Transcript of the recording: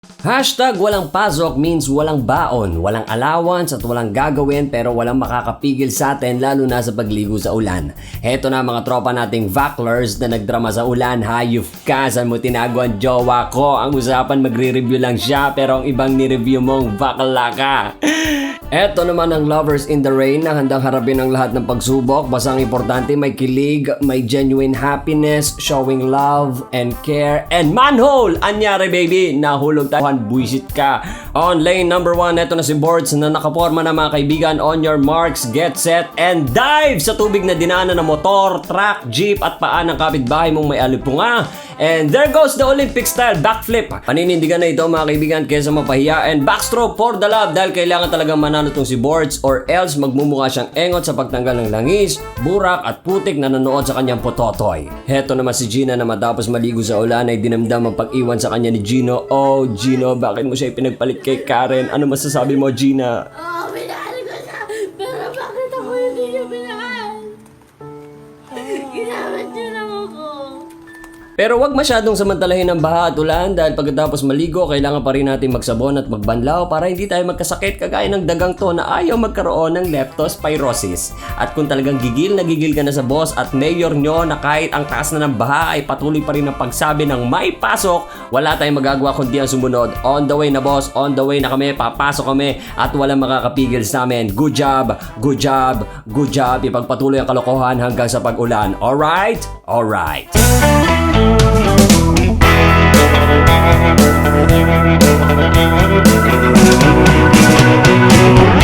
Hashtag walang pasok means walang baon, walang allowance at walang gagawin pero walang makakapigil sa atin lalo na sa pagligo sa ulan. Heto na mga tropa nating vaclers na nagdrama sa ulan, hayop ka, saan mo tinago ang jowa ko? Ang usapan magre-review lang siya pero ang ibang ni-review mong bakla ka. Eto naman ang lovers in the rain na handang harapin ang lahat ng pagsubok. Basta ang importante may kilig, may genuine happiness, showing love and care, and manhole! Anyari baby, nahulog tayo, buisit ka. On lane number 1, eto na si Boards na nakaporma na mga kaibigan. On your marks, get set, and dive! Sa tubig na dinaanan ng motor, truck, jeep at paan ng kapitbahay mong may alipunga. And there goes the Olympic style backflip. Paninindigan na ito mga kaibigan kesa mapahiya, and backstroke for the love dahil kailangan talagang manalo tong si Boards or else magmumukha siyang engot sa pagtanggal ng langis, burak at putik na nanood sa kanyang pototoy. Heto naman si Gina na matapos maligo sa ulan ay dinamdam ang pag-iwan sa kanya ni Gino. Oh Gino, bakit mo siya ipinagpalit kay Karen? Ano masasabi mo Gina? Minahal ko siya, pero bakit ako hindi niya minahal? Ginamit niya lang ako. Pero wag masyadong samantalahin ang baha at ulan dahil pagkatapos maligo, kailangan pa rin natin magsabon at magbanlaw para hindi tayo magkasakit kagaya ng dagang to na ayaw magkaroon ng leptospirosis. At kung talagang gigil na gigil ka na sa boss at mayor nyo na kahit ang taas na ng baha ay patuloy pa rin ang pagsabi ng may pasok, wala tayong magagawa kundi ang sumunod. On the way na boss, on the way na kami, papasok kami at walang makakapigil sa amin. Good job, good job, good job. Ipagpatuloy ang kalokohan hanggang sa pag-ulan. Alright? Alright. Thank you.